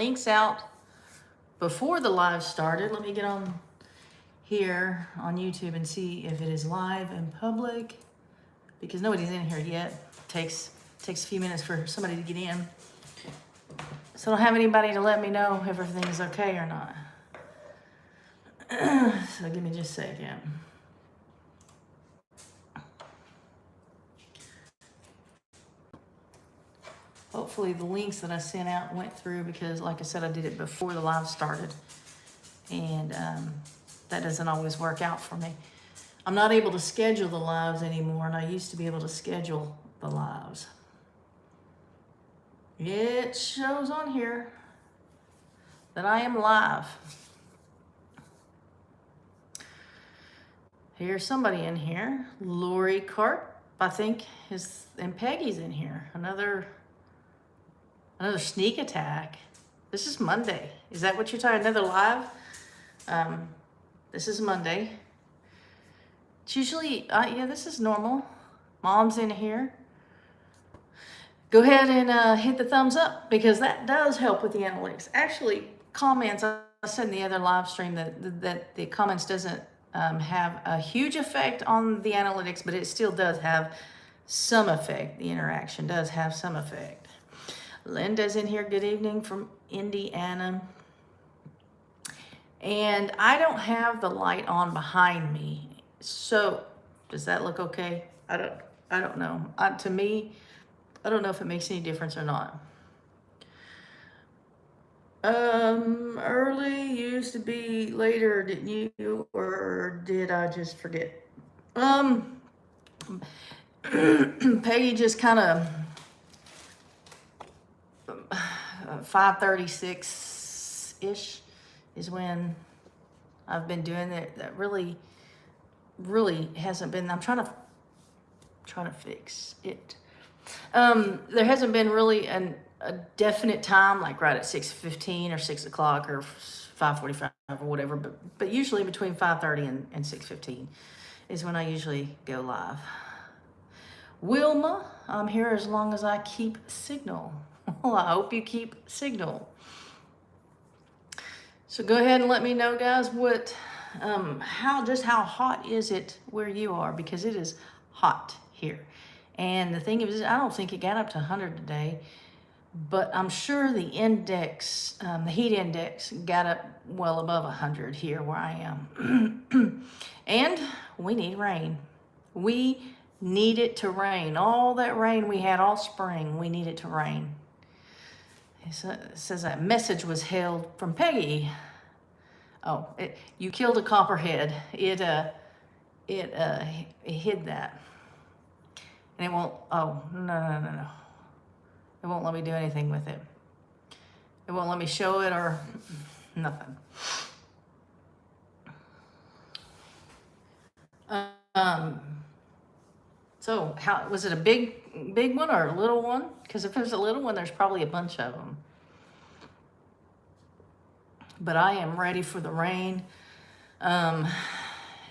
links out before the live started. Let me get on here on YouTube and see if it is live and public, because nobody's in here yet. Takes a few minutes for somebody to get in. So I don't have anybody to let me know if everything is okay or not. So give me just a second. Hopefully the links that I sent out went through, because like I said, I did it before the live started. And that doesn't always work out for me. I'm not able to schedule the lives anymore, and I used to be able to schedule the lives. It shows on here that I am live. Here's somebody in here. Lorie Cart, I think, and Peggy's in here. Another sneak attack. This is Monday. Is that what you're talking? Another live? This is Monday. It's usually, yeah, this is normal. Mom's in here. Go ahead and hit the thumbs up, because that does help with the analytics. Actually, comments, I said in the other live stream that the comments doesn't have a huge effect on the analytics, but it still does have some effect. The interaction does have some effect. Linda's in here. Good evening from Indiana. And I don't have the light on behind me. So does that look okay? I don't know. To me, I don't know if it makes any difference or not. Early used to be later, didn't you? Or did I just forget? Peggy just kind of 5:36-ish is when I've been doing it. That really hasn't been. I'm trying to fix it. There hasn't been really a definite time, like right at 6:15 or 6 o'clock or 5:45 or whatever, but usually between 5:30 and 6:15 is when I usually go live. Wilma, I'm here as long as I keep signal. Well, I hope you keep signal. So go ahead and let me know, guys, what, how hot is it where you are, because it is hot here. And the thing is, I don't think it got up to 100 today, but I'm sure the index, the heat index got up well above 100 here where I am. And we need rain. We need it to rain. All that rain we had all spring, we need it to rain. It says that message was held from Peggy. Oh, you killed a copperhead. It hid that. And it won't, oh, no. It won't let me do anything with it. It won't let me show it or nothing. So how, was it a big one or a little one? Because if there's a little one, there's probably a bunch of them. But I am ready for the rain.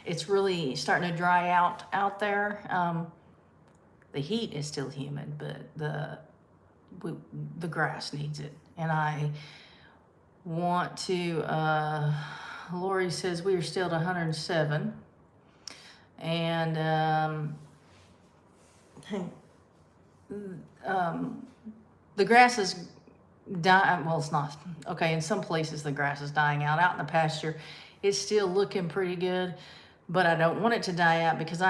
It's really starting to dry out there. The heat is still humid, but the grass needs it. And I want to, Lorie says we are still at 107. And the grass is dying. Well, it's not. Okay, in some places the grass is dying out. Out in the pasture, it's still looking pretty good. But I don't want it to die out because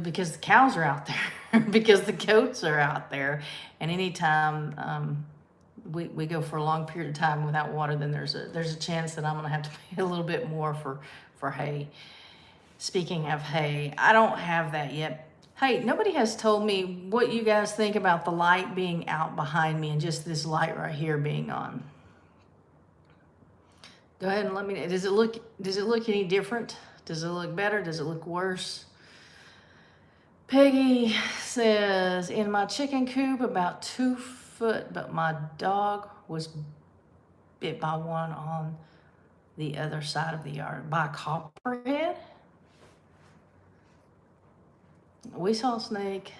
because the cows are out there, because the goats are out there, and anytime we go for a long period of time without water, then there's a chance that I'm gonna have to pay a little bit more for hay. Speaking of hay, I don't have that yet. Hey, nobody has told me what you guys think about the light being out behind me and just this light right here being on. Go ahead and let me know. Does it look any different? Does it look better? Does it look worse? Peggy says, in my chicken coop about 2 foot, but my dog was bit by one on the other side of the yard. By a copperhead? We saw a snake.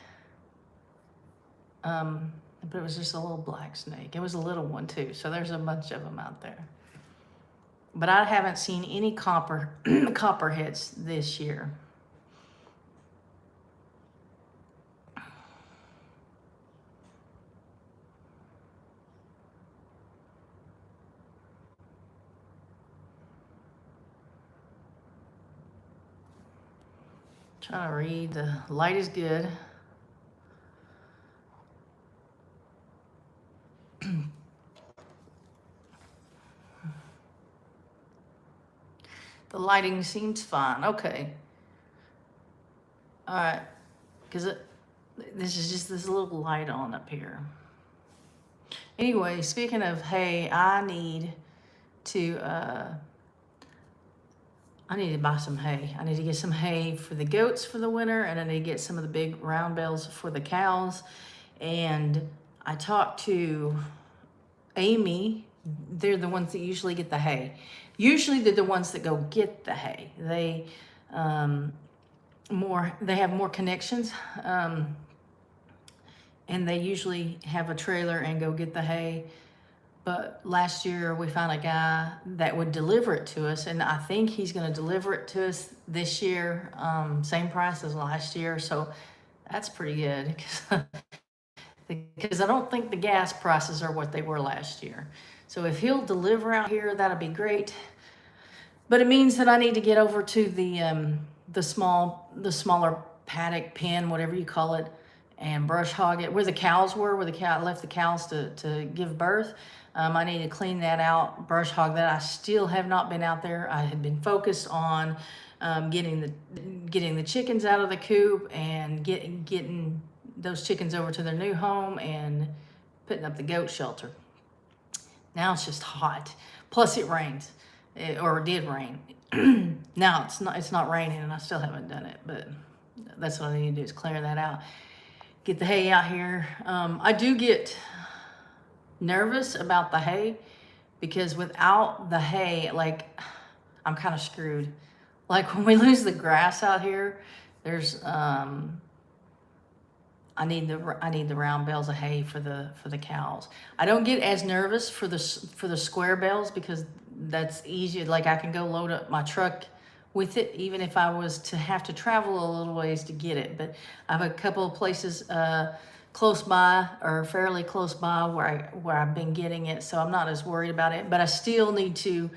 but it was just a little black snake. It was a little one too, so there's a bunch of them out there. But I haven't seen any copperheads this year. Trying to read. The light is good. The lighting seems fine. Okay. All right. Because this is just this little light on up here. Anyway, speaking of hay, I need to buy some hay. I need to get some hay for the goats for the winter, and I need to get some of the big round bales for the cows. And I talked to Amy. They're the ones that usually get the hay. Usually they're the ones that go get the hay. They have more connections, and they usually have a trailer and go get the hay. But last year we found a guy that would deliver it to us, and I think he's going to deliver it to us this year, same price as last year. So that's pretty good, because I don't think the gas prices are what they were last year. So if he'll deliver out here, that'll be great. But it means that I need to get over to the smaller paddock pen, whatever you call it, and brush hog it where the cows were, where I left the cows to give birth. I need to clean that out, brush hog that. I still have not been out there. I had been focused on getting the chickens out of the coop and getting those chickens over to their new home and putting up the goat shelter. Now it's just hot. Plus it rains, or it did rain. Now it's not raining, and I still haven't done it, but that's what I need to do, is clear that out. Get the hay out here. I do get nervous about the hay, because without the hay, like, I'm kind of screwed. Like when we lose the grass out here, there's I need the round bales of hay for the cows. I don't get as nervous for the square bales, because that's easy. Like, I can go load up my truck with it, even if I was to have to travel a little ways to get it. But I have a couple of places close by, or fairly close by, where I've been getting it, so I'm not as worried about it. But I still need to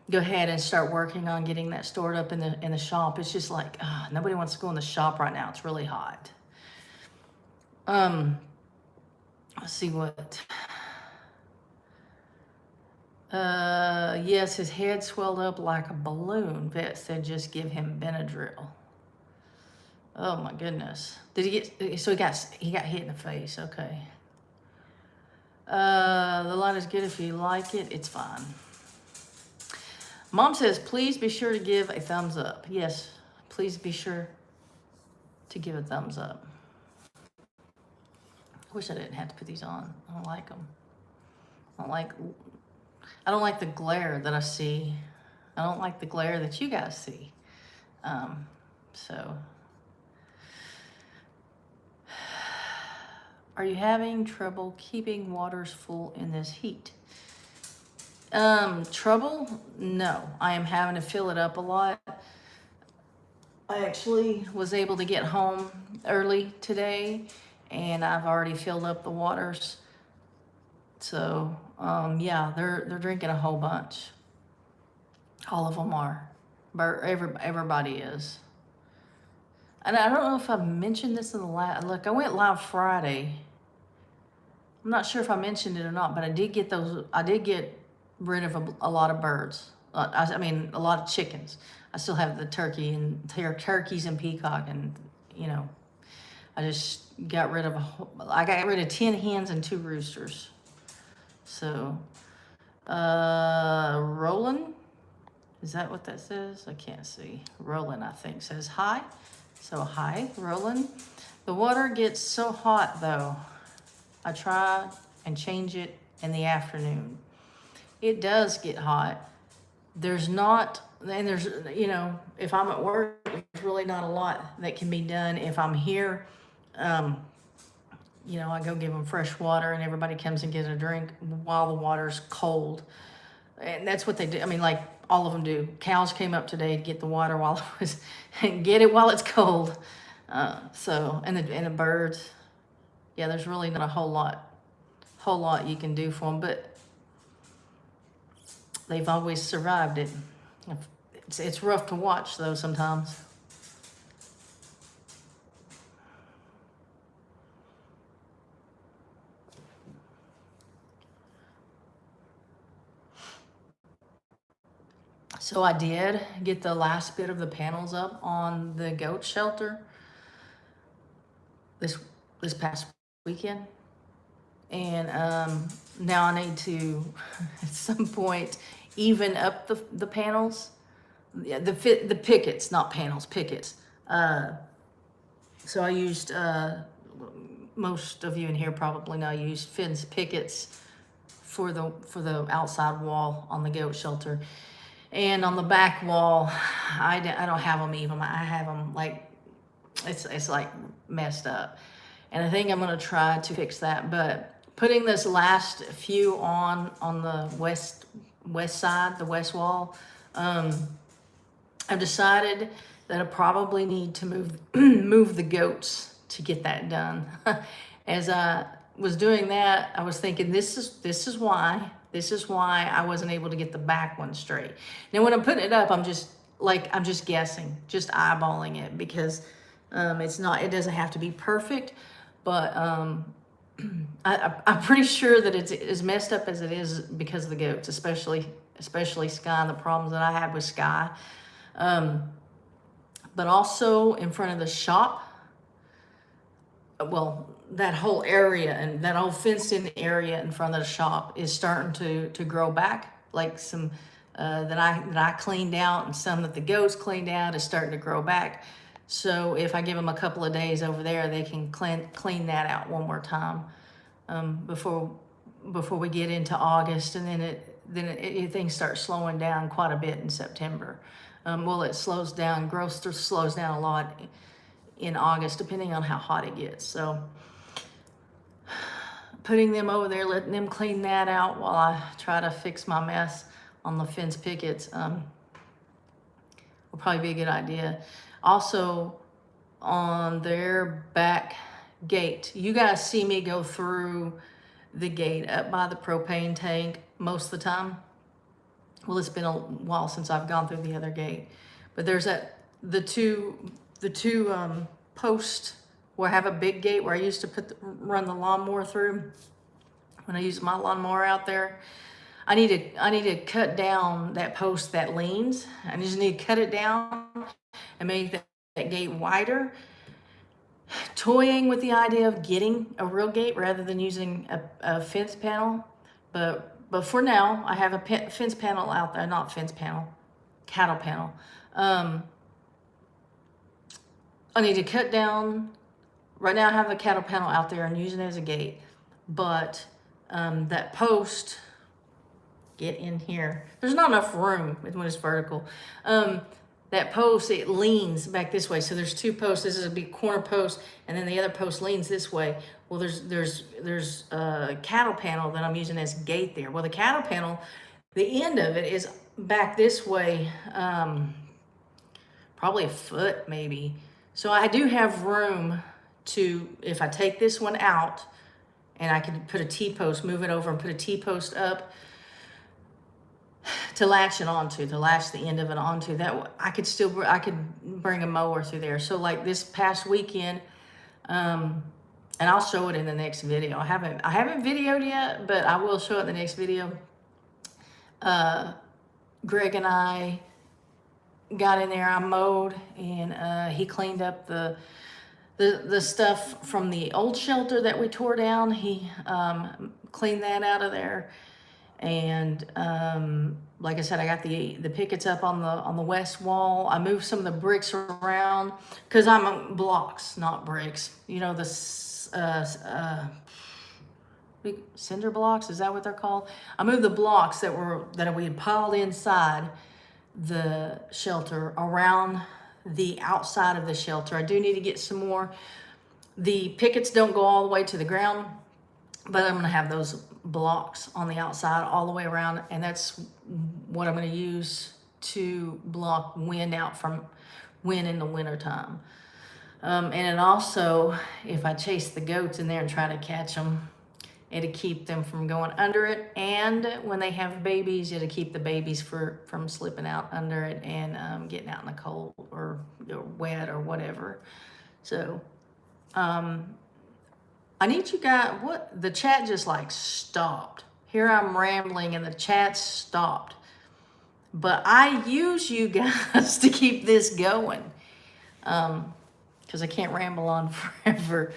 go ahead and start working on getting that stored up in the shop. It's just like, nobody wants to go in the shop right now. It's really hot. Let's see what. Yes, his head swelled up like a balloon. Vet said just give him Benadryl. Oh my goodness. Did he get, so he got hit in the face. Okay. The light is good if you like it. It's fine. Mom says, please be sure to give a thumbs up. Yes, please be sure to give a thumbs up. I wish I didn't have to put these on. I don't like them. I don't like the glare that I see. I don't like the glare that you guys see. So, are you having trouble keeping waters full in this heat? Trouble? No, I am having to fill it up a lot. I actually was able to get home early today, and I've already filled up the waters. So, yeah, they're drinking a whole bunch. All of them are. Everybody is. And I don't know if I mentioned this in the last, look, I went live Friday. I'm not sure if I mentioned it or not, but I did get rid of a lot of birds. I mean, a lot of chickens. I still have the turkeys and peacock, and, you know, I just got rid of I got rid of 10 hens and 2 roosters. So, Roland, is that what that says? I can't see. Roland, I think, says hi. So, hi, Roland. The water gets so hot, though. I try and change it in the afternoon. It does get hot. There's, you know, if I'm at work, there's really not a lot that can be done. If I'm here, you know, I go give them fresh water and everybody comes and gets a drink while the water's cold. And that's what they do. I mean, like all of them do. Cows came up today to get the water while it was, and get it while it's cold. And the birds, yeah, there's really not a whole lot you can do for them, but they've always survived it. It's rough to watch though sometimes. So I did get the last bit of the panels up on the goat shelter this past weekend. And now I need to, at some point, even up the panels, the pickets, not panels, pickets. So I used, most of you in here probably know, I used fence pickets for the outside wall on the goat shelter. And on the back wall, I don't have them even. I have them like, it's like messed up. And I think I'm gonna try to fix that. But putting this last few on the west side, the west wall, I've decided that I probably need to move the goats to get that done. As I was doing that, I was thinking, this is why I wasn't able to get the back one straight. Now when I'm putting it up, I'm just guessing, just eyeballing it, because it doesn't have to be perfect, but I'm pretty sure that it's as messed up as it is because of the goats, especially Sky and the problems that I had with Sky. But also in front of the shop, well, that whole area and that whole fenced-in area in front of the shop is starting to grow back. Like some that I cleaned out, and some that the goats cleaned out is starting to grow back. So if I give them a couple of days over there, they can clean that out one more time before we get into August, and then things start slowing down quite a bit in September. Well, it slows down. Growth slows down a lot in August, depending on how hot it gets. So putting them over there, letting them clean that out while I try to fix my mess on the fence pickets will probably be a good idea. Also, on their back gate, you guys see me go through the gate up by the propane tank most of the time. Well, it's been a while since I've gone through the other gate, but there's the two posts where I have a big gate where I used to run the lawnmower through when I used my lawnmower out there. I need to cut down that post that leans. I just need to cut it down and make that gate wider. Toying with the idea of getting a real gate rather than using a fence panel, but for now I have a fence panel out there, not fence panel, cattle panel. I need to cut down. Right now I have the cattle panel out there and using it as a gate, but that post, get in here. There's not enough room when it's vertical. That post, it leans back this way. So there's two posts. This is a big corner post, and then the other post leans this way. Well, there's a cattle panel that I'm using as gate there. Well, the cattle panel, the end of it is back this way, probably a foot maybe. So I do have room to, if I take this one out and I could put a T-post, move it over and put a T-post up to latch it onto, to latch the end of it onto, that I could bring a mower through there. So like this past weekend, and I'll show it in the next video. I haven't videoed yet, but I will show it in the next video. Greg and I got in there, I mowed, and he cleaned up the stuff from the old shelter that we tore down. He cleaned that out of there. And like I said, I got the pickets up on the west wall. I moved some of the bricks around because I'm blocks, not bricks. You know, the cinder blocks, is that what they're called? I moved the blocks that we had piled inside the shelter around the outside of the shelter. I do need to get some more The pickets don't go all the way to the ground, but I'm going to have those blocks on the outside all the way around, and that's what I'm going to use to block wind out from wind in the winter time. And then also, if I chase the goats in there and try to catch them, it'll keep them from going under it. And when they have babies, it'll keep the babies from slipping out under it and getting out in the cold or wet or whatever. So, I need you guys, the chat just like stopped. Here I'm rambling and the chat stopped. But I use you guys to keep this going. Because I can't ramble on forever.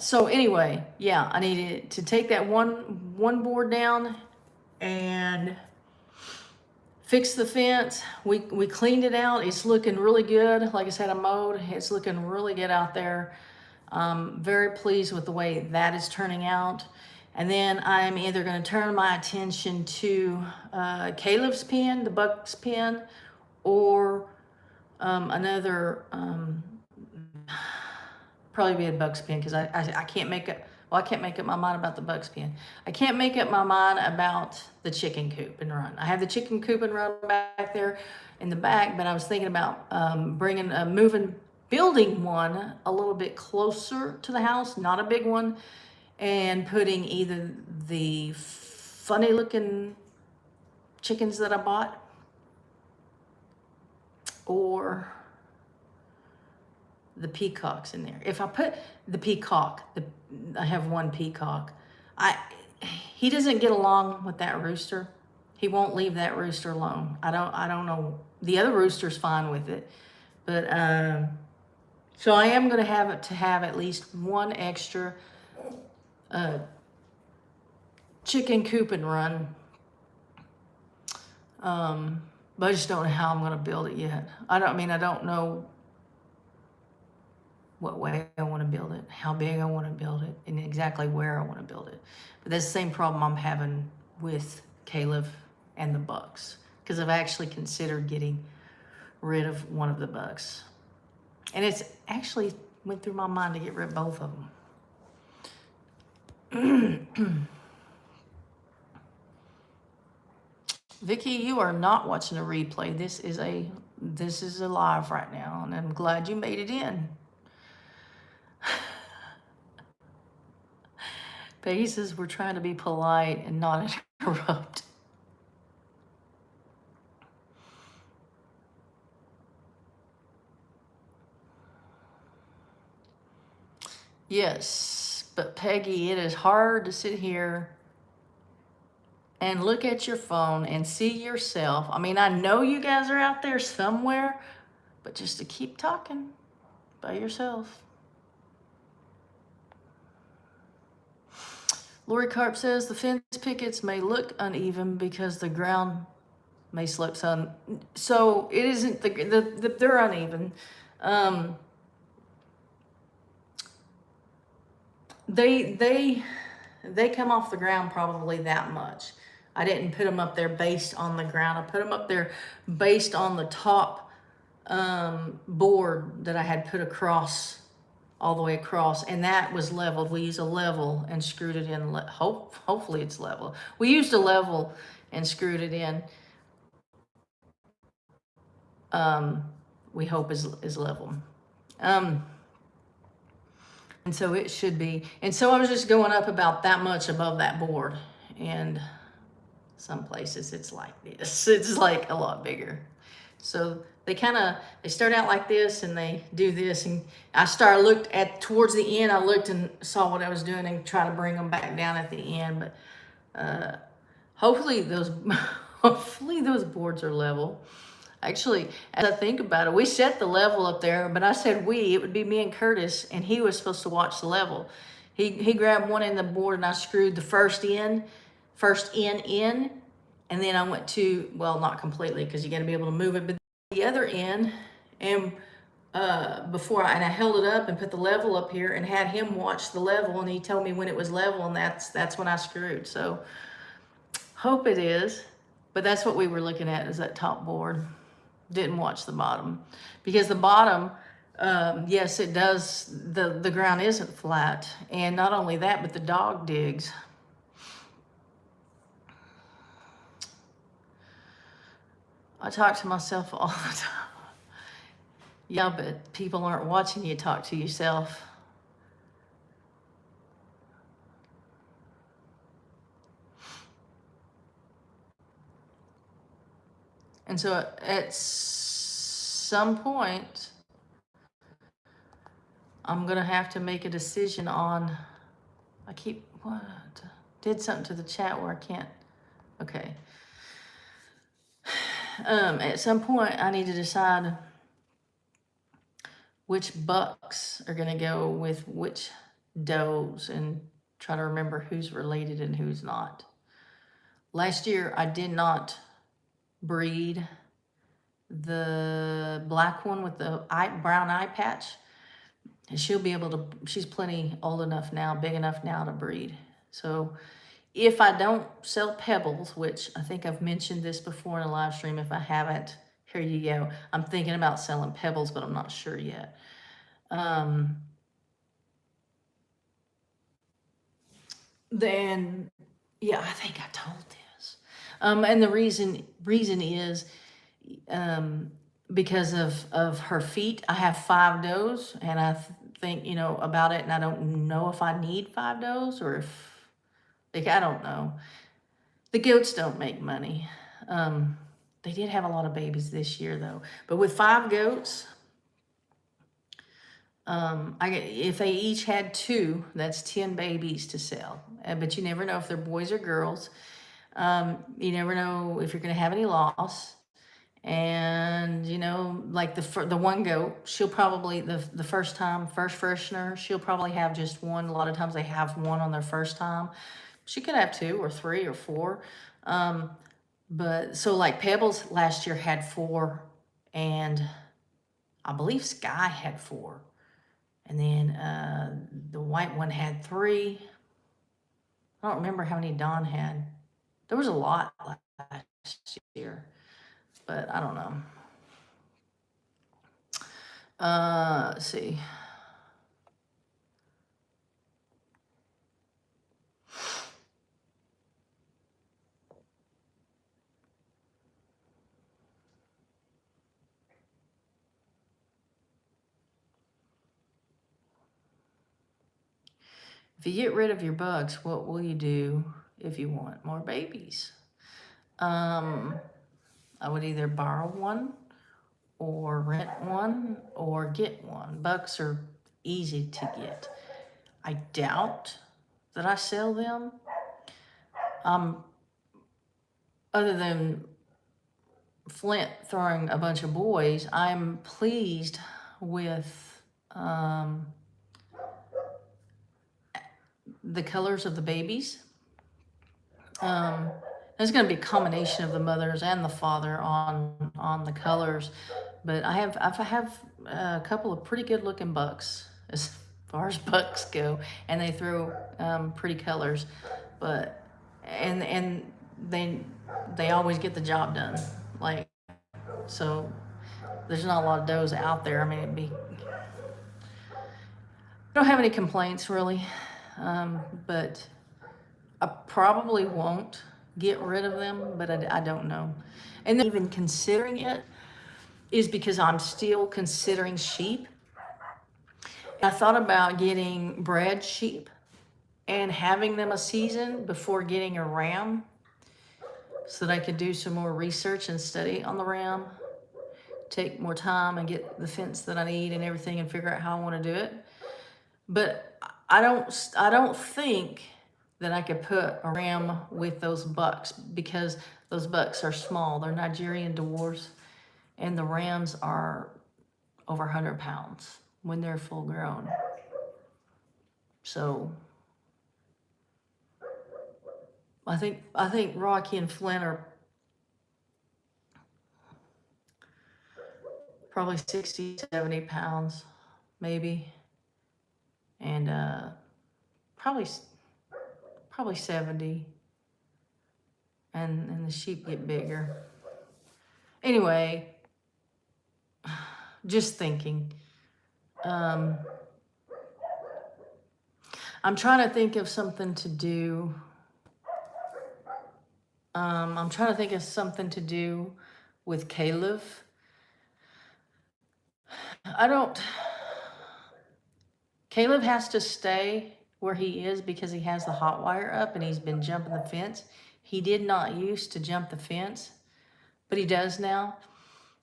So anyway, yeah, I needed to take that one board down and fix the fence. We cleaned it out. It's looking really good. Like I said, I mowed. It's looking really good out there. Very pleased with the way that is turning out. And then I'm either going to turn my attention to Caleb's pen, the Buck's pen, or another, probably be a Buck's pen, because I can't make it. Well, I can't make up my mind about the Buck's pen. I can't make up my mind about the chicken coop and run. I have the chicken coop and run back there in the back, but I was thinking about building one a little bit closer to the house, not a big one, and putting either the funny looking chickens that I bought or the peacocks in there. If I put the peacock, I have one peacock. He doesn't get along with that rooster. He won't leave that rooster alone. I don't know. The other rooster's fine with it, but so I am going to have at least one extra chicken coop and run. But I just don't know how I'm going to build it yet. I don't know what way I want to build it, how big I want to build it, and exactly where I want to build it. But that's the same problem I'm having with Caleb and the Bucks, because I've actually considered getting rid of one of the Bucks. And it's actually went through my mind to get rid of both of them. Vicky, you are not watching a replay. This is a live right now, and I'm glad you made it in. Peggy says we're trying to be polite and not interrupt. Yes, but Peggy, it is hard to sit here and look at your phone and see yourself. I mean, I know you guys are out there somewhere, but just to keep talking by yourself. Lorie Carp says the fence pickets may look uneven because the ground may slope some. So it isn't they're uneven. They come off the ground probably that much. I didn't put them up there based on the ground. I put them up there based on the top board that I had put across, all the way across, and that was leveled. We used a level and screwed it in. Hopefully it's level. We used a level and screwed it in. We hope is level. And so it should be. And so I was just going up about that much above that board. And some places it's like this. It's like a lot bigger. So they start out like this and they do this. And towards the end, I looked and saw what I was doing and try to bring them back down at the end. But hopefully those boards are level. Actually, as I think about it, we set the level up there, but I said it would be me and Curtis, and he was supposed to watch the level. He grabbed one end of the board and I screwed the first in, and then I went to, well, not completely because you got to be able to move it, but the other end, and I held it up and put the level up here and had him watch the level, and he told me when it was level, and that's when I screwed. So hope it is, but that's what we were looking at, is that top board. Didn't watch the bottom, because the bottom, Yes, it does. The ground isn't flat. And not only that, but the dog digs. I talk to myself all the time. Yeah, but people aren't watching you talk to yourself. And so at some point, I'm going to have to make a decision on, what? Did something to the chat where I can't, okay. At some point, I need to decide which bucks are going to go with which does and try to remember who's related and who's not. Last year, I did not breed the black one with the brown eye patch. And she'll be able to, she's plenty old enough now, big enough now to breed. So if I don't sell pebbles, which I think I've mentioned this before in a live stream, if I haven't, here you go. I'm thinking about selling pebbles, but I'm not sure yet. Then, yeah, I think I told this. And the reason is, because of her feet. I have 5 does, and I think, about it, and I don't know if I need 5 does or if, I don't know. The goats don't make money. They did have a lot of babies this year, though. But with 5 goats, if they each had 2, that's 10 babies to sell. But you never know if they're boys or girls. You never know if you're going to have any loss. And, like the one goat, she'll probably, the first freshener, she'll probably have just 1. A lot of times they have 1 on their first time. She could have 2 or 3 or 4. But so like Pebbles last year had 4, and I believe Sky had 4. And then the white one had 3. I don't remember how many Dawn had. There was a lot last year, but I don't know. Let's see. If you get rid of your bugs, what will you do if you want more babies? I would either borrow one or rent one or get one. Bugs are easy to get. I doubt that I sell them. Other than Flint throwing a bunch of boys, I'm pleased with the colors of the babies. There's going to be a combination of the mothers and the father on the colors, but I have a couple of pretty good looking bucks as far as bucks go, and they throw pretty colors, but and they always get the job done. Like, so there's not a lot of does out there. I mean, I don't have any complaints really, but I probably won't get rid of them, but I don't know. And then even considering it is because I'm still considering sheep. I thought about getting bred sheep and having them a season before getting a ram so that I could do some more research and study on the ram, take more time and get the fence that I need and everything and figure out how I want to do it. But I don't think that I could put a ram with those bucks because those bucks are small. They're Nigerian dwarfs, and the rams are over 100 pounds when they're full grown. So I think Rocky and Flint are probably 60, 70 pounds, maybe. And probably 70. And the sheep get bigger. Anyway, just thinking. Um, I'm trying to think of something to do. I'm trying to think of something to do with Caleb. I don't. Caleb has to stay where he is because he has the hot wire up and he's been jumping the fence. He did not used to jump the fence, but he does now.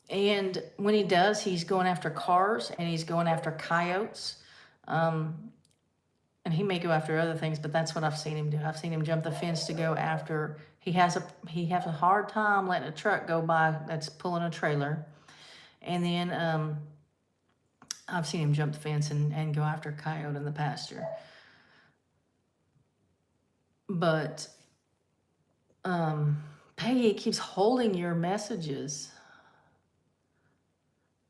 And when he does, he's going after cars and he's going after coyotes. And he may go after other things, but that's what I've seen him do. I've seen him jump the fence to go after. He has a hard time letting a truck go by that's pulling a trailer. And then I've seen him jump the fence and go after a coyote in the pasture. But Peggy keeps holding your messages.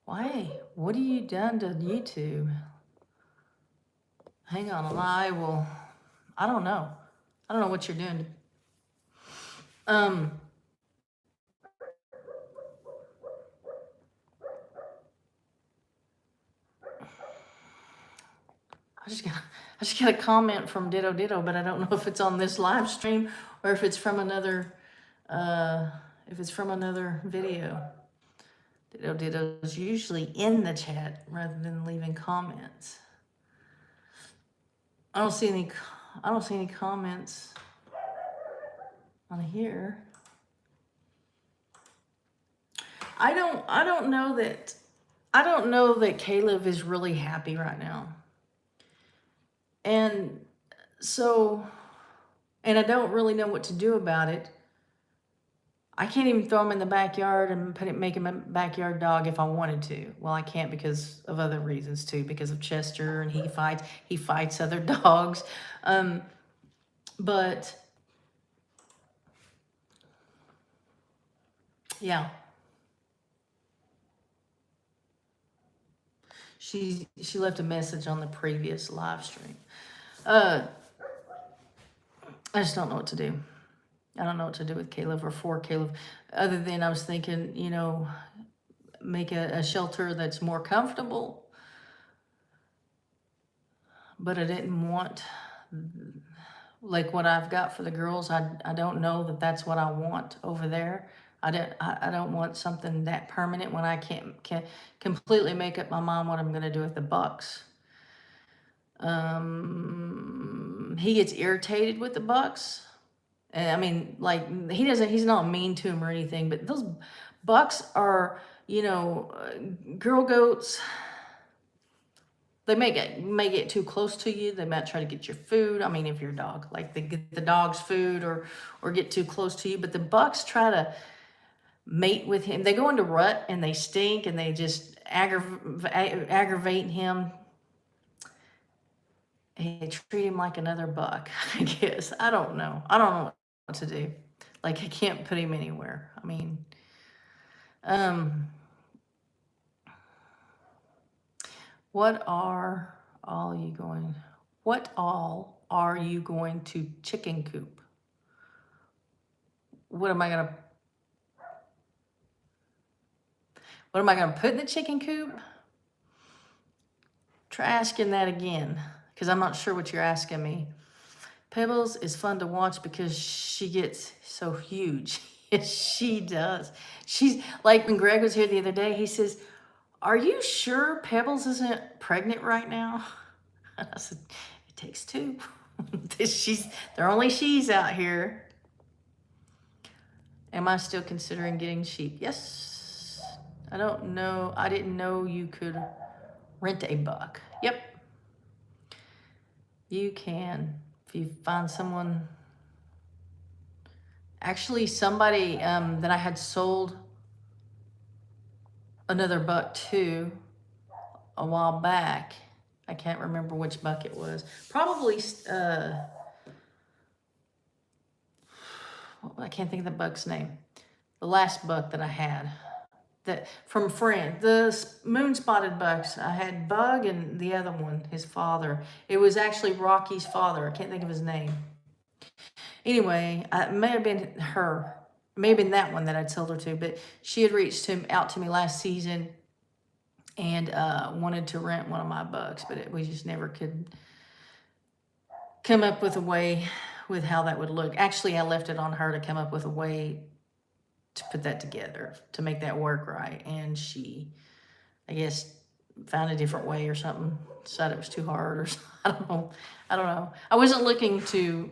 Why? What have you done to YouTube? Hang on, I will. I don't know. I don't know what you're doing. I just got a comment from Ditto Ditto, but I don't know if it's on this live stream or if it's from another video. Ditto Ditto's usually in the chat rather than leaving comments. I don't see any comments on here. I don't know that Caleb is really happy right now. And so, and I don't really know what to do about it. I can't even throw him in the backyard and make him a backyard dog if I wanted to. Well, I can't because of other reasons too, because of Chester, and he fights other dogs. But yeah, she left a message on the previous live stream. I just don't know what to do. I don't know what to do with Caleb or for Caleb, other than I was thinking, make a shelter that's more comfortable. But I didn't want, like what I've got for the girls. I don't know that that's what I want over there. I don't want something that permanent when I can't completely make up my mind what I'm going to do with the bucks. He gets irritated with the bucks. And I mean, like, he's not mean to him or anything, but those bucks are, girl goats. They may get too close to you. They might try to get your food. I mean, if you're a dog, like they get the dog's food or get too close to you. But the bucks try to mate with him. They go into rut and they stink and they just aggravate him. And they treat him like another buck, I guess. I don't know what to do. Like, I can't put him anywhere. I mean, what all are you going to chicken coop? What am I gonna put in the chicken coop? Try asking that again, because I'm not sure what you're asking me. Pebbles is fun to watch because she gets so huge. Yes, she does. She's like, when Greg was here the other day, he says, "Are you sure Pebbles isn't pregnant right now?" And I said, "It takes two." There are only she's out here. Am I still considering getting sheep? Yes. I don't know. I didn't know you could rent a buck. Yep. You can. If you find someone. Actually, somebody that I had sold another buck to a while back. I can't remember which buck it was. Probably, I can't think of the buck's name. The last buck that I had. That from a friend. The moon spotted bucks. I had Bug and the other one, his father. It was actually Rocky's father. I can't think of his name. Anyway, it may have been her. It may have been that one that I'd sold her to, but she had reached out to me last season and wanted to rent one of my bucks, but we just never could come up with a way with how that would look. Actually, I left it on her to come up with a way to put that together, to make that work right. And she, I guess, found a different way or something, decided it was too hard or I don't know. I wasn't looking to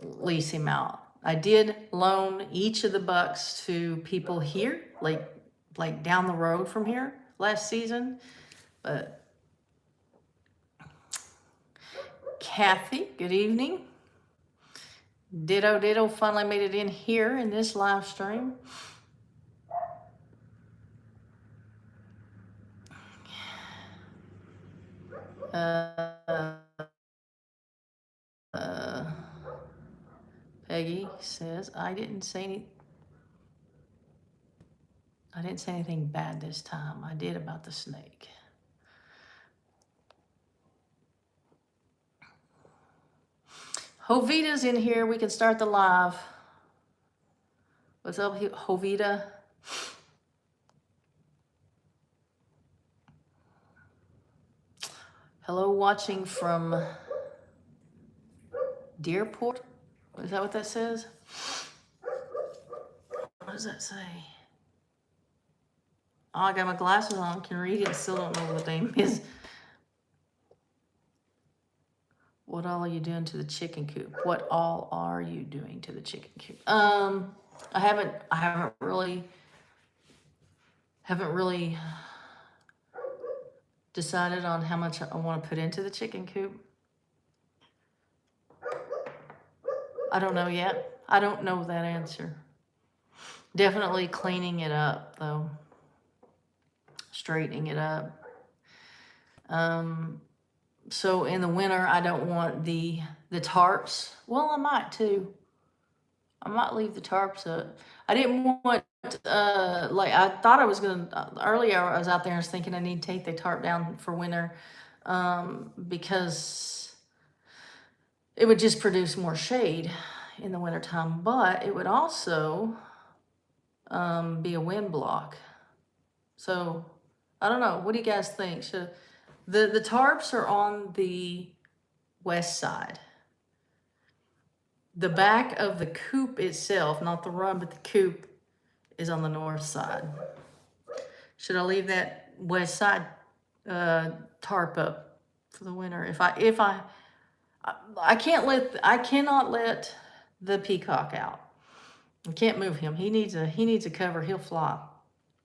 lease him out. I did loan each of the bucks to people here, like down the road from here last season. But Kathy, good evening. Ditto finally made it in here in this live stream. Peggy says, I didn't say anything bad this time. I did about the snake. Jovita's in here. We can start the live. What's up, Jovita? Hello, watching from Deerport. Is that what that says? What does that say? Oh, I got my glasses on. Can read it. Still don't know what the name is. What all are you doing to the chicken coop? What all are you doing to the chicken coop? I haven't really decided on how much I want to put into the chicken coop. I don't know yet. I don't know that answer. Definitely cleaning it up though. Straightening it up. So in the winter, I don't want the tarps. Well, I might too. I might leave the tarps up. I didn't want, like, I thought I was going to, earlier I was out there and I was thinking I need to take the tarp down for winter, because it would just produce more shade in the wintertime, but it would also be a wind block. So I don't know. What do you guys think? Should the tarps are on the west side. The back of the coop itself, not the run, but the coop is on the north side. Should I leave that west side tarp up for the winter? I cannot let the peacock out. I can't move him. He needs a cover. He'll fly.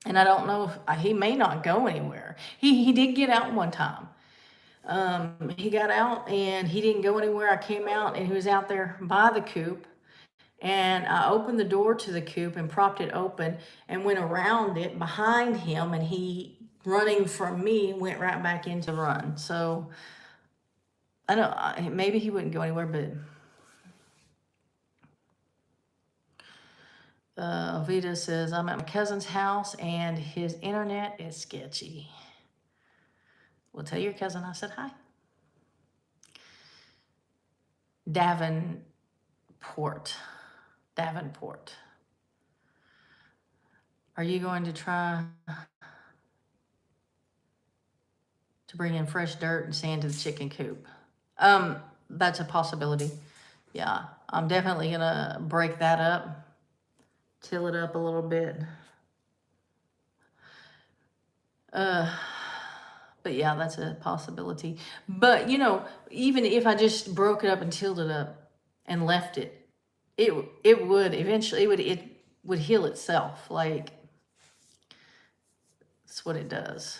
And I don't know if he may not go anywhere. He did get out one time. He got out and he didn't go anywhere. I came out and he was out there by the coop, and I opened the door to the coop and propped it open and went around it behind him, and he, running from me, went right back into the run. So I don't, maybe he wouldn't go anywhere, but Vita says, I'm at my cousin's house and his internet is sketchy. Well, tell your cousin I said hi. Davenport. Are you going to try to bring in fresh dirt and sand to the chicken coop? That's a possibility. Yeah, I'm definitely gonna break that up, till it up a little bit. But yeah, that's a possibility. But you know, even if I just broke it up and tilled it up and left it, it would eventually, it would heal itself. Like, that's what it does.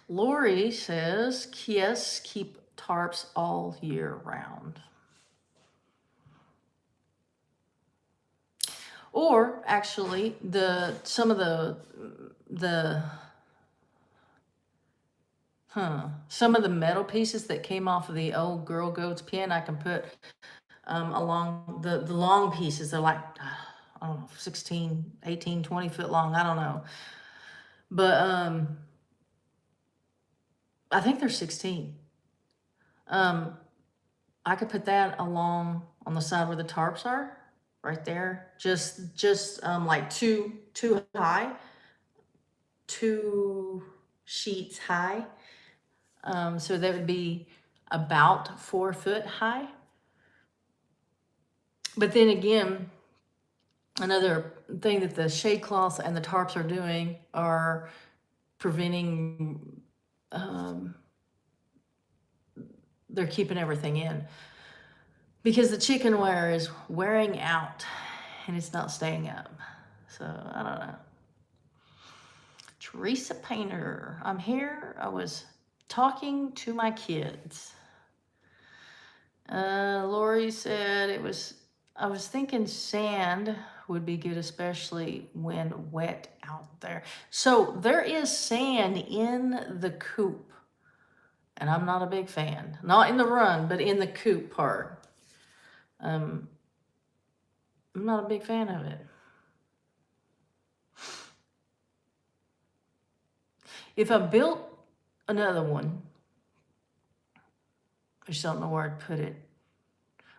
Lorie says, yes, keep tarps all year round. Or actually, some of the metal pieces that came off of the old girl goat's pen, I can put along the long pieces. They're like, I don't know, 16, 18, 20 foot long. I don't know. But I think they're 16. I could put that along on the side where the tarps are, right there. Just like too high. 2 sheets high. So that would be about 4 foot high. But then again, another thing that the shade cloths and the tarps are doing are preventing, they're keeping everything in. Because the chicken wire is wearing out and it's not staying up. So I don't know. Teresa Painter, I'm here. I was talking to my kids. Lorie said I was thinking sand would be good, especially when wet out there. So there is sand in the coop, and I'm not a big fan. Not in the run, but in the coop part. I'm not a big fan of it. If I built another one, I just don't know where I'd put it.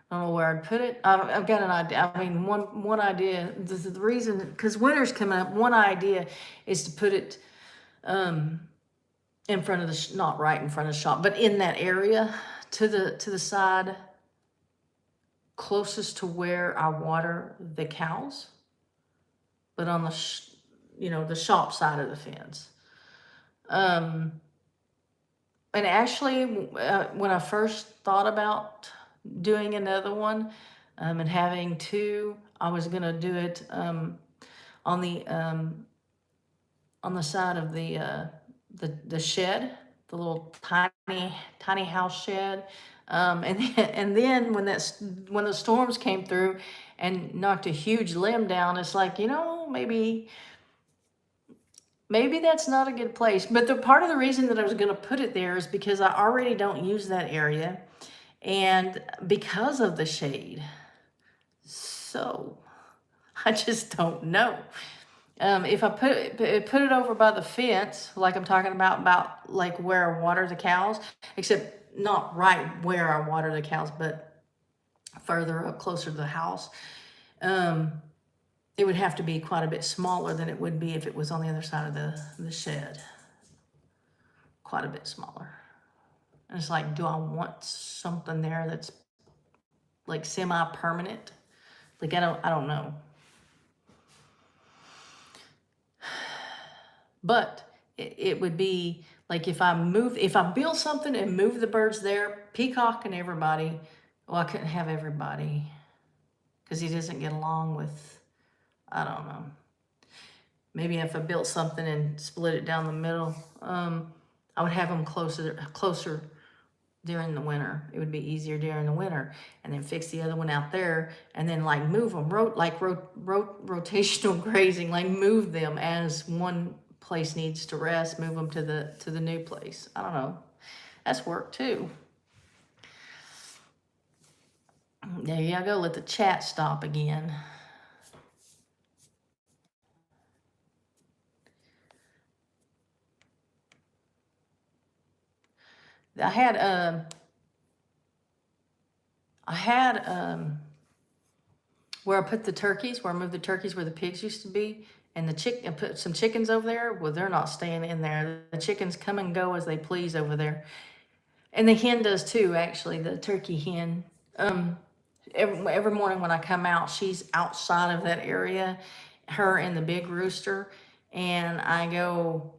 I don't know where I'd put it. I've got an idea. I mean, one idea. The reason, because winter's coming up. One idea is to put it in front of the not right in front of the shop, but in that area to the side, closest to where I water the cows, but on the the shop side of the fence. And actually, when I first thought about doing another one and having 2, I was gonna do it on the side of the shed, the little tiny house shed. And then when the storms came through and knocked a huge limb down, it's like, maybe that's not a good place. But the part of the reason that I was going to put it there is because I already don't use that area, and because of the shade. So I just don't know. If I put it over by the fence, like I'm talking about like where I water the cows, except not right where I water the cows, but further up, closer to the house, it would have to be quite a bit smaller than it would be if it was on the other side of the shed. Quite a bit smaller. And it's like, do I want something there that's like semi-permanent? Like, I don't know. But it would be like if I build something and move the birds there, Peacock and everybody, well, I couldn't have everybody because he doesn't get along with, I don't know. Maybe if I built something and split it down the middle, I would have them closer during the winter. It would be easier during the winter, and then fix the other one out there, and then like move them, rotational grazing, like move them as one place needs to rest, move them to the new place. I don't know. That's work too. There you go. Let the chat stop again. I had where I put the turkeys, where I moved the turkeys where the pigs used to be, and I put some chickens over there. Well, they're not staying in there. The chickens come and go as they please over there. And the hen does too, actually, the turkey hen. Every morning when I come out, she's outside of that area, her and the big rooster, and I go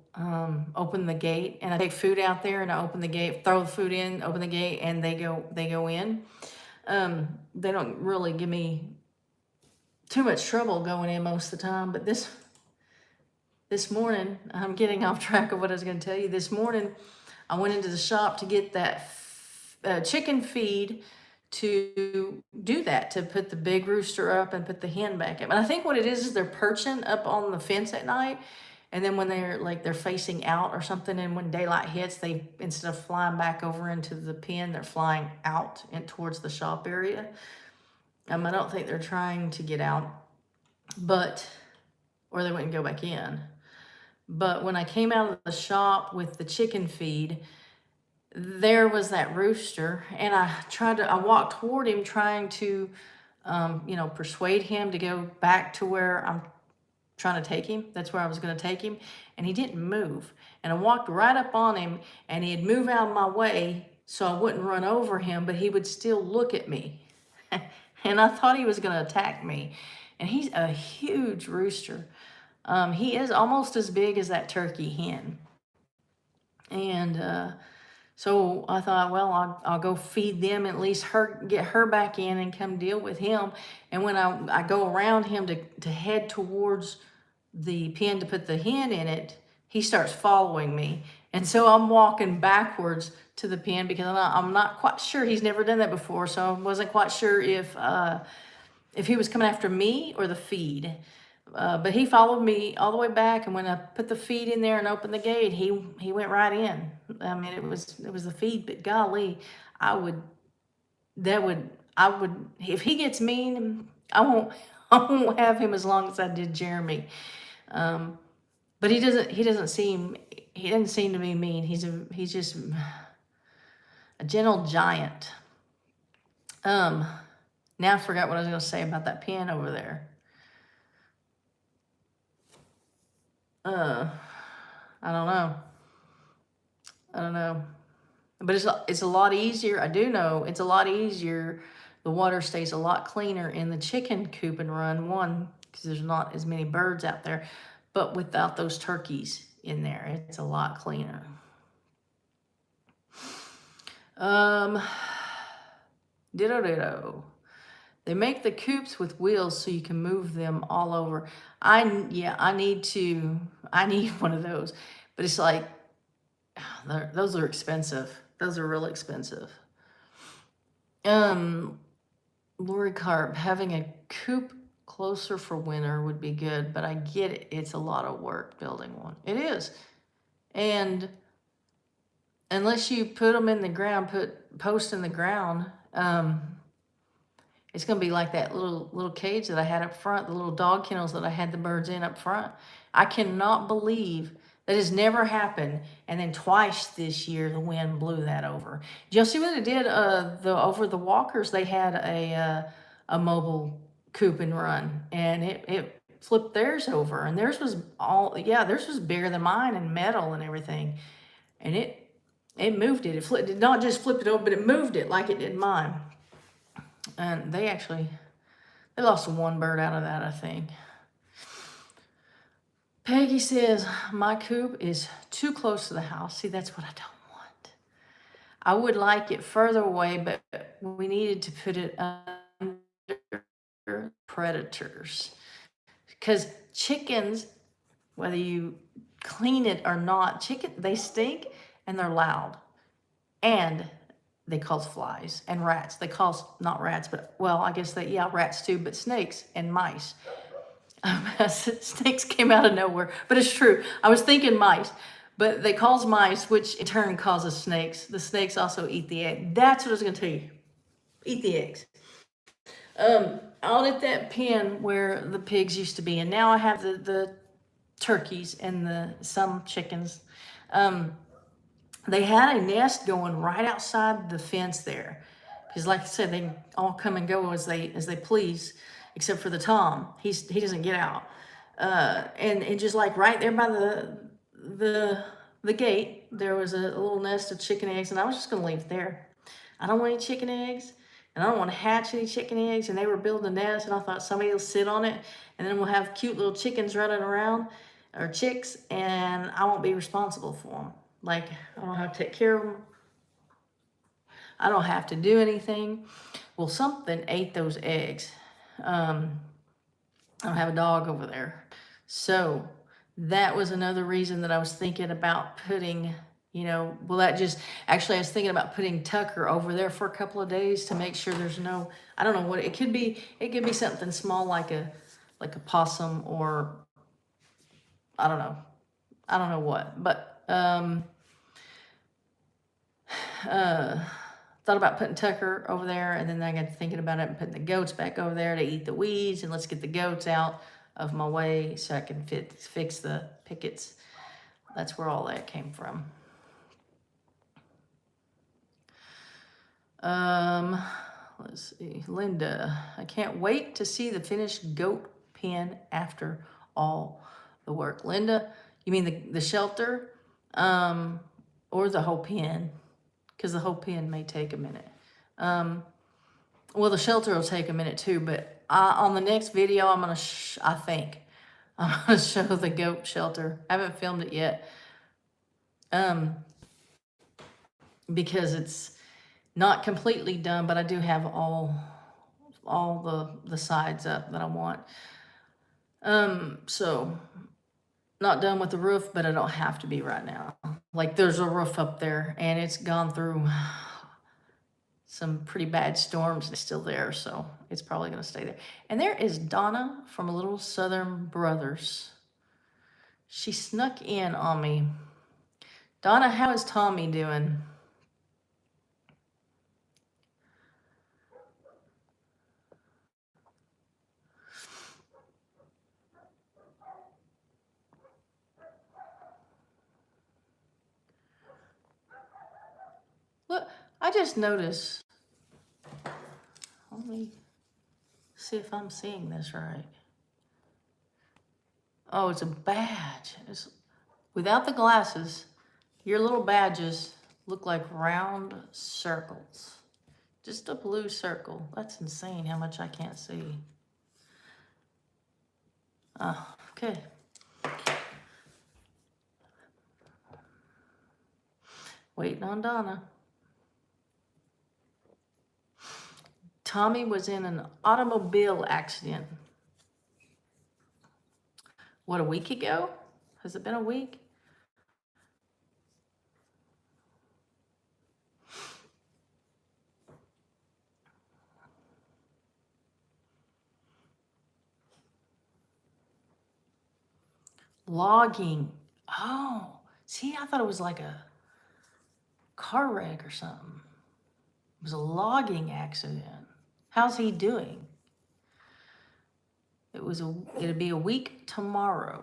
open the gate, and I take food out there, and I open the gate, throw the food in, open the gate, and they go in. They don't really give me too much trouble going in most of the time, but this morning, I'm getting off track of what I was going to tell you. This morning, I went into the shop to get that chicken feed to do that, to put the big rooster up and put the hen back up. And I think what it is they're perching up on the fence at night, and then when they're facing out or something, and when daylight hits, they, instead of flying back over into the pen, they're flying out and towards the shop area. I don't think they're trying to get out, or they wouldn't go back in. But when I came out of the shop with the chicken feed, there was that rooster, and I walked toward him trying to, persuade him to go back to where I'm trying to take him. That's where I was going to take him. And he didn't move. And I walked right up on him, and he'd move out of my way so I wouldn't run over him, but he would still look at me. And I thought he was going to attack me. And he's a huge rooster. He is almost as big as that turkey hen. And so I thought, well, I'll go feed them, at least get her back in and come deal with him. And when I go around him to head towards the pen to put the hen in it, he starts following me. And so I'm walking backwards to the pen because I'm not quite sure. He's never done that before, so I wasn't quite sure if he was coming after me or the feed. But he followed me all the way back, and when I put the feed in there and opened the gate, he went right in. I mean, it was the feed, but golly, I would if he gets mean, I won't have him as long as I did Jeremy. But he doesn't seem to be mean. He's just a gentle giant. Now I forgot what I was going to say about that pen over there. I don't know. But it's a lot easier. I do know it's a lot easier. The water stays a lot cleaner in the chicken coop and run, one, because there's not as many birds out there. But without those turkeys in there, it's a lot cleaner. Ditto. They make the coops with wheels so you can move them all over. I need one of those. But it's like, those are expensive. Those are really expensive. Lorie Carp, having a coop closer for winter would be good, but I get it. It's a lot of work building one. It is. And unless you put them in the ground, post in the ground, it's going to be like that little cage that I had up front, the little dog kennels that I had the birds in up front. I cannot believe that has never happened. And then twice this year, the wind blew that over. Did y'all see what it did? Over the walkers, they had a mobile coop and run, and it flipped theirs over, and theirs was bigger than mine and metal and everything, and it moved it. It did not just flip it over, but it moved it like it did mine. And they lost one bird out of that, I think. Peggy says, my coop is too close to the house. See, that's what I don't want. I would like it further away, but we needed to put it under predators. Because chickens, whether you clean it or not, they stink and they're loud. And they cause flies and rats. They cause, not rats, but, well, I guess rats too, but snakes and mice. Snakes came out of nowhere, but it's true. I was thinking mice, but they cause mice, which in turn causes snakes. The snakes also eat the egg. That's what I was going to tell you. Eat the eggs. Out at that pen where the pigs used to be, and now I have the turkeys and some chickens. They had a nest going right outside the fence there, because like I said, they all come and go as they please, except for the Tom. He doesn't get out, and just like right there by the gate, there was a little nest of chicken eggs, and I was just gonna leave it there. I don't want any chicken eggs, and I don't want to hatch any chicken eggs. And they were building a nest, and I thought somebody will sit on it, and then we'll have cute little chickens running around, or chicks, and I won't be responsible for them. Like, I don't have to take care of them. I don't have to do anything. Well, something ate those eggs. I don't have a dog over there. So that was another reason that I was thinking about putting, I was thinking about putting Tucker over there for a couple of days to make sure there's no, I don't know what, it could be something small like a possum, or I don't know what, but thought about putting Tucker over there, and then I got thinking about it and putting the goats back over there to eat the weeds, and let's get the goats out of my way so I can fix the pickets. That's where all that came from. Let's see, Linda, I can't wait to see the finished goat pen after all the work. Linda, you mean the shelter, or the whole pen? Because the whole pen may take a minute. Well, the shelter will take a minute too, but on the next video, I'm gonna, I think, I'm gonna show the goat shelter. I haven't filmed it yet, because it's not completely done, but I do have all the sides up that I want. So not done with the roof, but I don't have to be right now. Like, there's a roof up there and it's gone through some pretty bad storms. It's still there, so it's probably gonna stay there. And there is Donna from Little Southern Brothers. She snuck in on me. Donna, how is Tommy doing? Look, I just noticed. Let me see if I'm seeing this right. Oh, it's a badge. It's, without the glasses, your little badges look like round circles. Just a blue circle. That's insane how much I can't see. Oh, okay. Waiting on Donna. Tommy was in an automobile accident. What, a week ago? Has it been a week? Logging. Oh, see, I thought it was like a car wreck or something. It was a logging accident. How's he doing? It'd be a week tomorrow.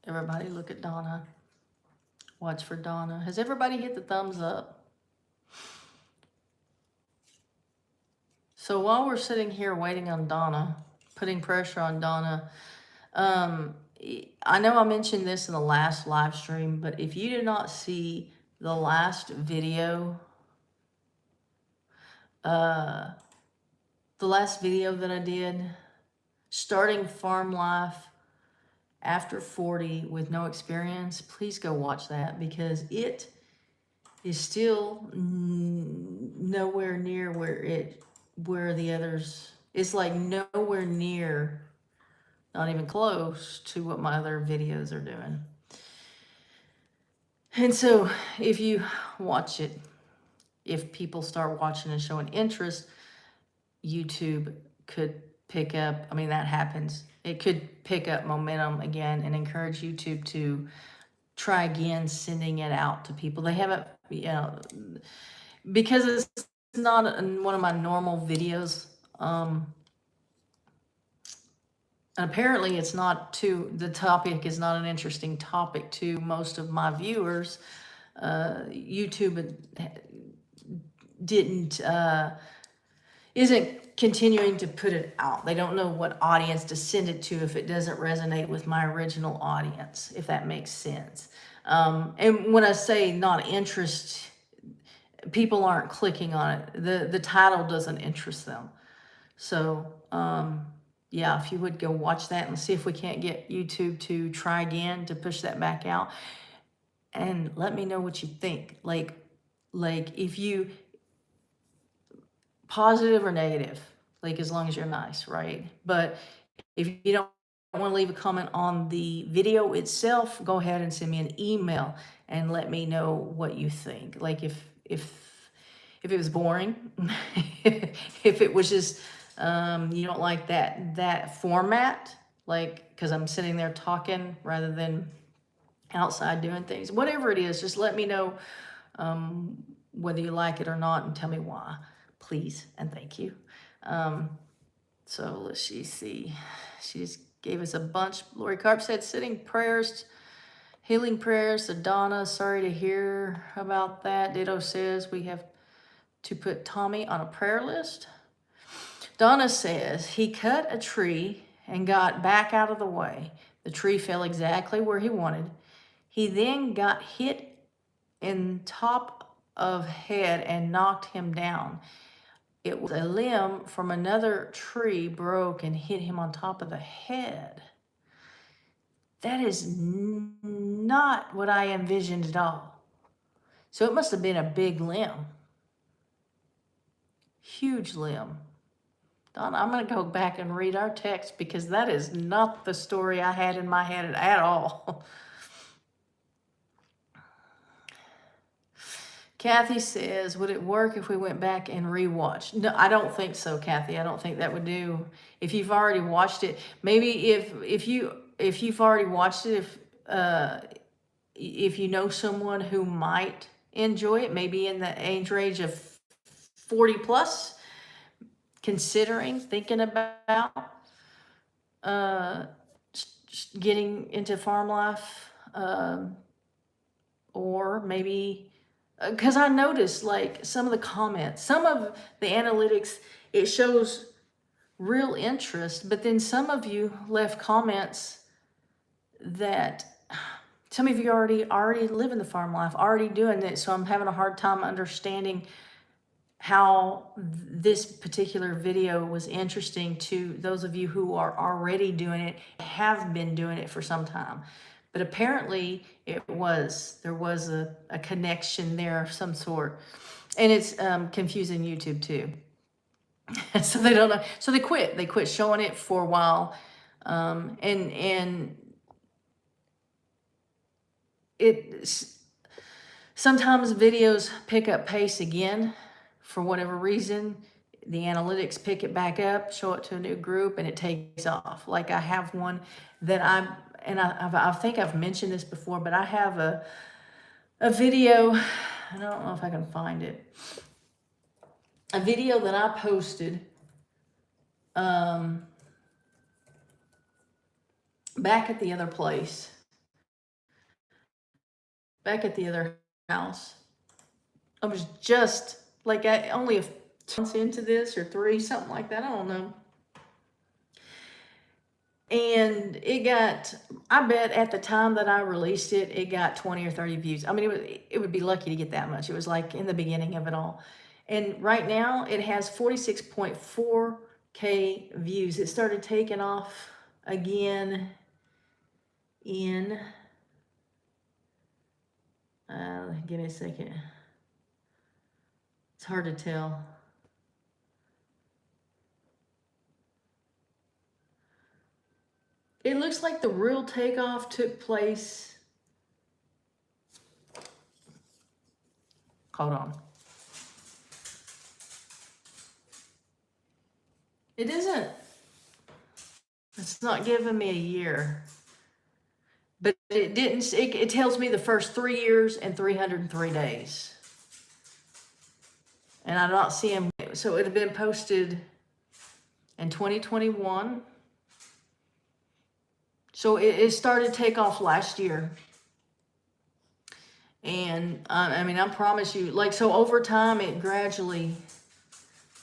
Everybody look at Donna. Watch for Donna. Has everybody hit the thumbs up? So while we're sitting here waiting on Donna, putting pressure on Donna, I know I mentioned this in the last live stream, but if you did not see the last video, the last video that I did, starting farm life after 40 with no experience, please go watch that, because it is still nowhere near where the others, it's like nowhere near, not even close to what my other videos are doing. And so if you watch it, if people start watching and showing interest, YouTube could pick up, I mean, that happens. It could pick up momentum again and encourage YouTube to try again sending it out to people. They haven't, you know, because it's not one of my normal videos. And apparently it's not the topic is not an interesting topic to most of my viewers. YouTube isn't continuing to put it out. They don't know what audience to send it to if it doesn't resonate with my original audience, if that makes sense. And when I say not interest, people aren't clicking on it. The title doesn't interest them. So, yeah, if you would go watch that and see if we can't get YouTube to try again to push that back out, and let me know what you think. Like if you, positive or negative, like as long as you're nice, right? But if you don't want to leave a comment on the video itself, go ahead and send me an email and let me know what you think. Like if it was boring, if it was just you don't like that format, like because I'm sitting there talking rather than outside doing things, whatever it is, just let me know whether you like it or not, and tell me why, please and thank you. So let's see. She's gave us a bunch. Lorie Carp said, sitting prayers, healing prayers to Donna. Sorry to hear about that. Ditto says we have to put Tommy on a prayer list. Donna says he cut a tree and got back out of the way. The tree fell exactly where he wanted. He then got hit in top of head and knocked him down. It was a limb from another tree broke and hit him on top of the head. That is not what I envisioned at all. So it must have been a big limb. Huge limb. Donna, I'm going to go back and read our text because that is not the story I had in my head at all. Kathy says, would it work if we went back and rewatched? No, I don't think so, Kathy. I don't think that would do. If you've already watched it, maybe if you've already watched it, if you know someone who might enjoy it, maybe in the age range of 40 plus, thinking about getting into farm life, or maybe, because I noticed like some of the comments, some of the analytics, it shows real interest, but then some of you left comments that some of you already live in the farm life, already doing it. So I'm having a hard time understanding how this particular video was interesting to those of you who are already doing it, have been doing it for some time. But apparently there was a connection there of some sort. And it's confusing YouTube too. So they don't know. So they quit showing it for a while. And sometimes videos pick up pace again for whatever reason. The analytics pick it back up, show it to a new group, and it takes off. Like I have one that I think I've mentioned this before, but I have a video, I don't know if I can find it, a video that I posted back at the other place, back at the other house. I was just like, I only a months into this, or 3, something like that, I don't know. And it got, I bet at the time that I released it, it got 20 or 30 views. I mean, it would be lucky to get that much. It was like in the beginning of it all. And right now it has 46.4K views. It started taking off again in, give me a second. It's hard to tell. It looks like the real takeoff took place. Hold on. It isn't. It's not giving me a year. But it didn't. It tells me the first 3 years and 303 days. And I'm not seeing. So it had been posted in 2021. So it started to take off last year. And I mean, I promise you, like, so over time, it gradually,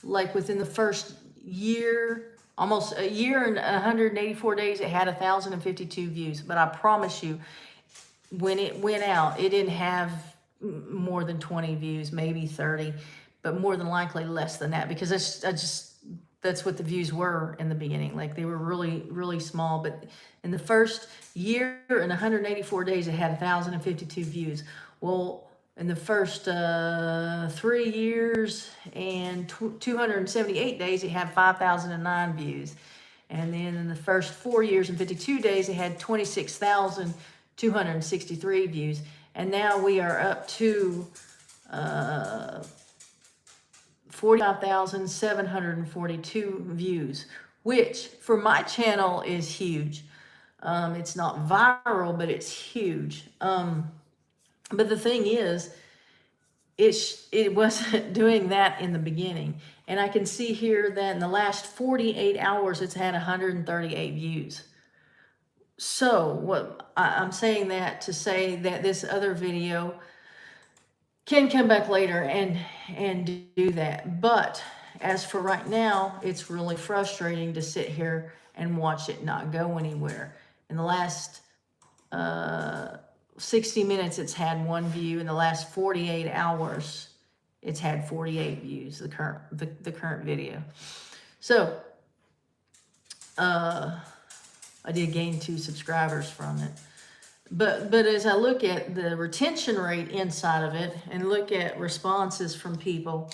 like within the first year, almost a year and 184 days, it had 1,052 views. But I promise you, when it went out, it didn't have more than 20 views, maybe 30, but more than likely less than that, because that's what the views were in the beginning. Like they were really, really small. But in the first year and 184 days, it had 1,052 views. Well, in the first 3 years and 278 days, it had 5,009 views. And then in the first 4 years and 52 days, it had 26,263 views. And now we are up to 45,742 views, which for my channel is huge. It's not viral, but it's huge. But the thing is, it wasn't doing that in the beginning. And I can see here that in the last 48 hours, it's had 138 views. So what I'm saying that to say that this other video can come back later and do that. But as for right now, it's really frustrating to sit here and watch it not go anywhere. In the last 60 minutes, it's had 1 view. In the last 48 hours, it's had 48 views, the current video. So I did gain 2 subscribers from it. But as I look at the retention rate inside of it and look at responses from people,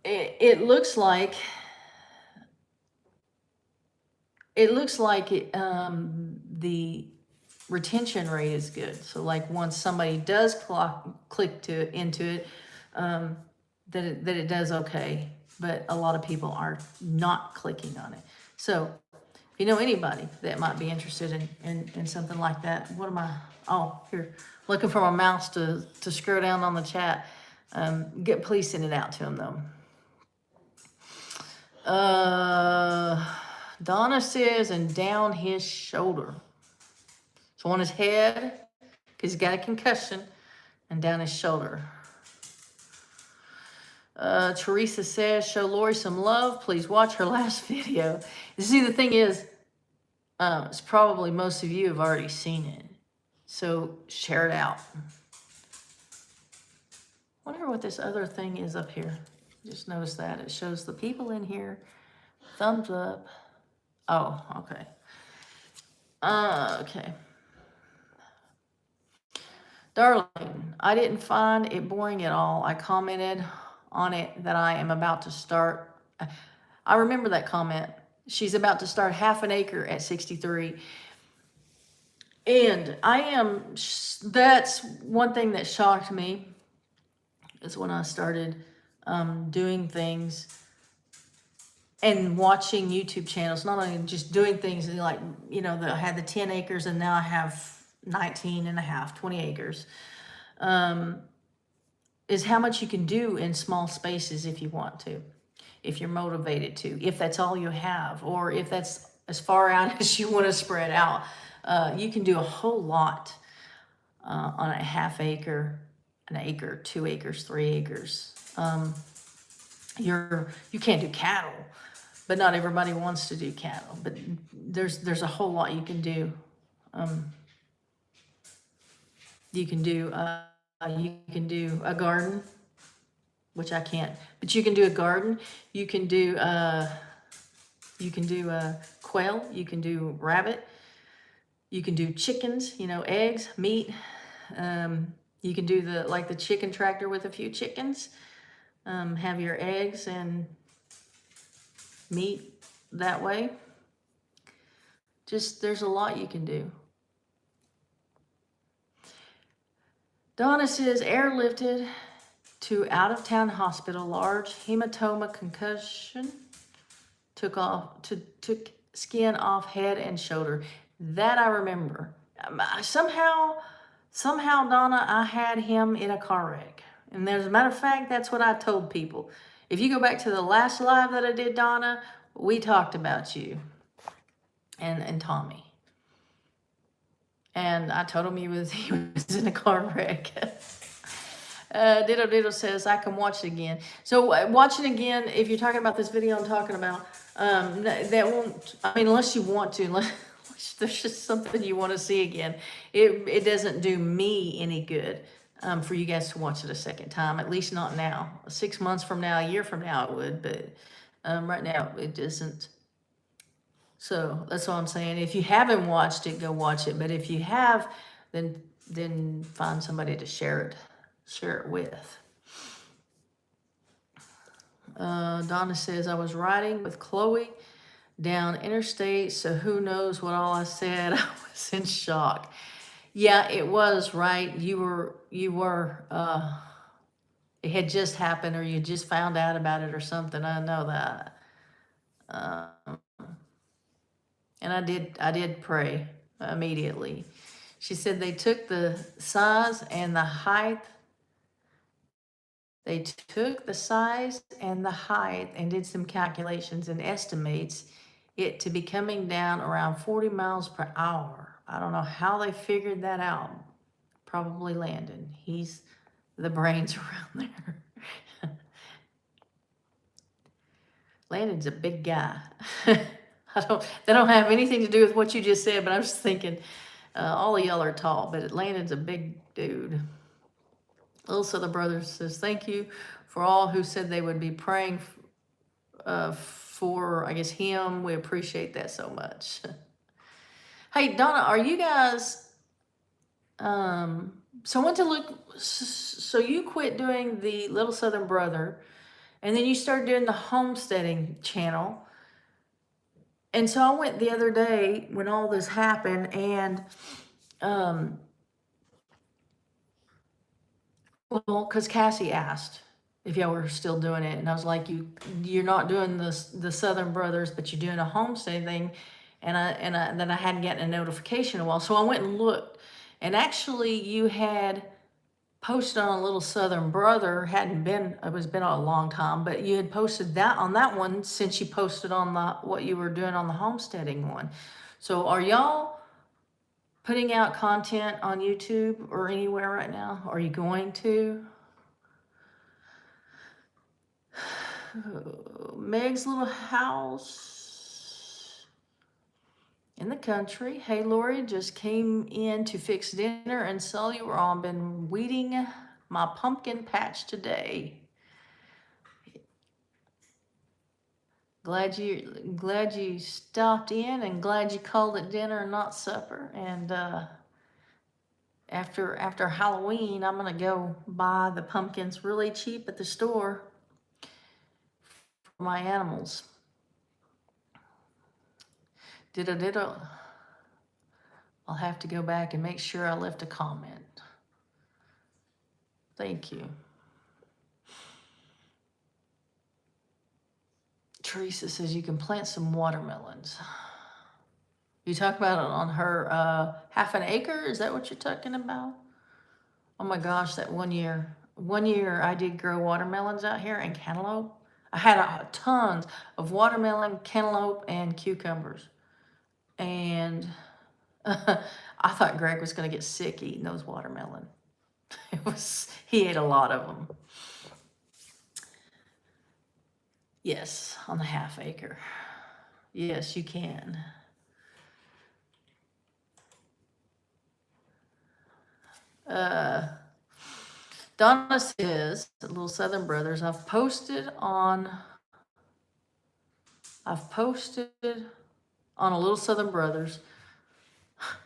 it looks like the retention rate is good. So like once somebody does click into it, that it does okay. But a lot of people are not clicking on it. So if you know anybody that might be interested in something like that, what am I? Oh, here, looking for my mouse to scroll down on the chat. Please send it out to them though. Donna says, and down his shoulder. So on his head, because he's got a concussion, and down his shoulder. Teresa says, show Lorie some love. Please watch her last video. You see, the thing is, it's probably most of you have already seen it. So share it out. Wonder what this other thing is up here. Just notice that. It shows the people in here. Thumbs up. Oh, okay. Okay. Darling, I didn't find it boring at all. I commented on it that I am about to start. I remember that comment. She's about to start half an acre at 63. And that's one thing that shocked me is when I started doing things and watching YouTube channels, not only just doing things like, I had the 10 acres and now I have 19 and a half, 20 acres, is how much you can do in small spaces if you want to, if you're motivated to, if that's all you have, or if that's as far out as you want to spread out. You can do a whole lot on a half acre, an acre, 2 acres, 3 acres. You can't do cattle, but not everybody wants to do cattle. But there's a whole lot you can do. You can do a garden, which I can't. But you can do a garden. You can do quail. You can do rabbit. You can do chickens. Eggs, meat. You can do the chicken tractor with a few chickens. Have your eggs and meat that way. There's a lot you can do. Donna says, airlifted to out-of-town hospital, large hematoma concussion, took skin off head and shoulder. That I remember. Somehow, Donna, I had him in a car wreck. And as a matter of fact, that's what I told people. If you go back to the last live that I did, Donna, we talked about you and Tommy. And I told him he was in a car wreck. Diddle says, I can watch it again. So watch it again. If you're talking about this video I'm talking about, that won't, unless you want to, unless there's just something you want to see again, it doesn't do me any good for you guys to watch it a second time, at least not now. 6 months from now, a year from now it would, but right now it doesn't. So that's all I'm saying. If you haven't watched it, go watch it. But if you have, then find somebody to share it with. Donna says, I was riding with Chloe down interstate, so who knows what all I said. I was in shock. Yeah, it was, right? You were it had just happened, or you just found out about it or something. I know that. And I did pray immediately. She said they took the size and the height. They took the size and the height and did some calculations and estimates. it to be coming down around 40 miles per hour. I don't know how they figured that out. Probably Landon. He's the brains around there. Landon's a big guy. They don't have anything to do with what you just said, but I'm just thinking, all of y'all are tall, but Landon's a big dude. Little Southern Brothers says, thank you for all who said they would be praying for, I guess, him. We appreciate that so much. Hey, Donna, are you guys, so I went to look, so you quit doing the Little Southern Brother, and then you started doing the homesteading channel. And so I went the other day when all this happened, and, well, because Cassie asked if y'all were still doing it, and I was like, you're not doing the Southern Brothers, but you're doing a homestead thing, and then I hadn't gotten a notification in a while, so I went and looked, and actually you had posted on a Little Southern Brother, it was been a long time, but you had posted that on that one since you posted on what you were doing on the homesteading one. So are y'all putting out content on YouTube or anywhere right now? Are you going to? Meg's little house in the country. Hey, Lorie, just came in to fix dinner and saw you were on. Been weeding my pumpkin patch today. Glad you stopped in, and glad you called it dinner and not supper. And after Halloween, I'm gonna go buy the pumpkins really cheap at the store for my animals. Ditto. I'll have to go back and make sure I left a comment. Thank you. Teresa says you can plant some watermelons. You talk about it on her half an acre? Is that what you're talking about? Oh my gosh, that one year I did grow watermelons out here and cantaloupe. I had tons of watermelon, cantaloupe, and cucumbers. And I thought Greg was going to get sick eating those watermelon. He ate a lot of them. Yes, on the half acre. Yes, you can. Donna says, Little Southern Brothers, I've posted on a Little Southern Brothers.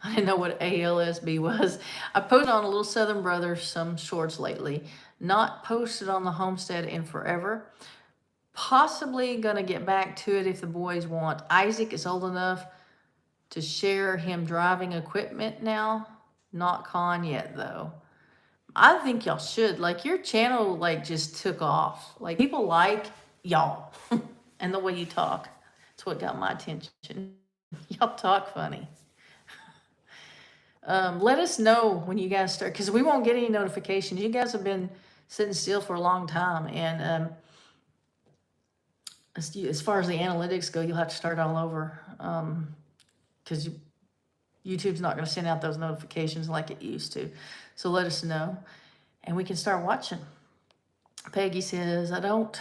I didn't know what ALSB was. I posted on a Little Southern Brothers some shorts lately. Not posted on the Homestead in forever. Possibly gonna get back to it if the boys want. Isaac is old enough to share him driving equipment now. Not con yet though. I think y'all should. Like, your channel just took off. Like, people like y'all and the way you talk. That's what got my attention. Y'all talk funny. Let us know when you guys start, because we won't get any notifications. You guys have been sitting still for a long time, and as far as the analytics go, you'll have to start all over, because YouTube's not going to send out those notifications like it used to. So let us know, and we can start watching. Peggy says, I don't,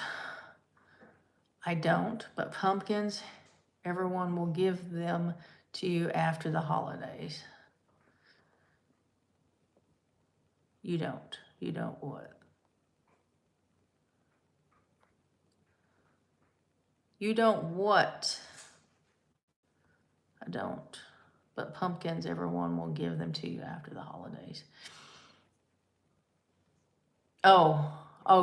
but pumpkins, everyone will give them to you after the holidays. You don't what? You don't what? I don't. But pumpkins, everyone will give them to you after the holidays. Oh,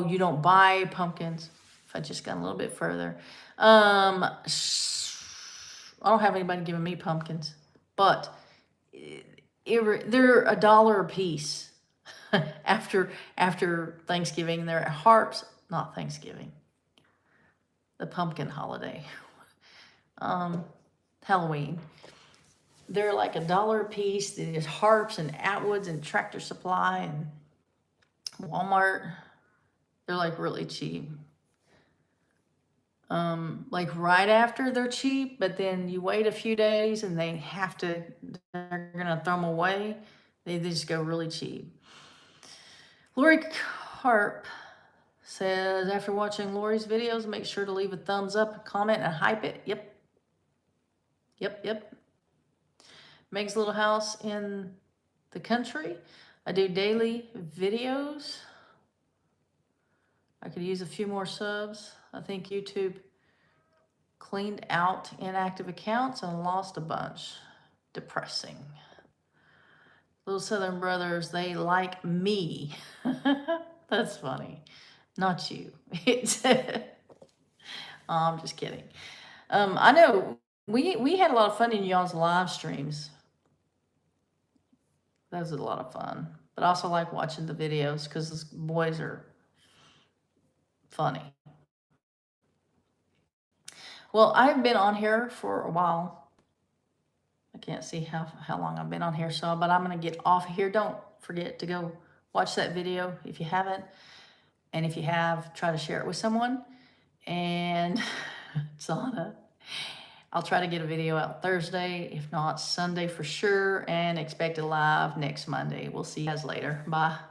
you don't buy pumpkins. If I just got a little bit further. I don't have anybody giving me pumpkins, but they're $1 a piece. after Thanksgiving, they're at Harps, not Thanksgiving. The pumpkin holiday. Halloween. They're like $1 a piece. There's Harps and Atwoods and Tractor Supply and Walmart. They're like really cheap. like right after they're cheap, but then you wait a few days and they're gonna throw them away. They just go really cheap. Lorie Carp says, after watching Lorie's videos, make sure to leave a thumbs up, comment, and hype it. Yep. Yep. Meg's little house in the country. I do daily videos. I could use a few more subs. I think YouTube cleaned out inactive accounts and lost a bunch. Depressing. Little Southern Brothers, they like me. That's funny. Not you. Oh, I'm just kidding. I know we had a lot of fun in y'all's live streams. That was a lot of fun. But I also like watching the videos because the boys are funny. Well, I've been on here for a while. I can't see how long I've been on here, but I'm going to get off here. Don't forget to go watch that video if you haven't. And if you have, try to share it with someone. And I'll try to get a video out Thursday, if not Sunday for sure, and expect it live next Monday. We'll see you guys later. Bye.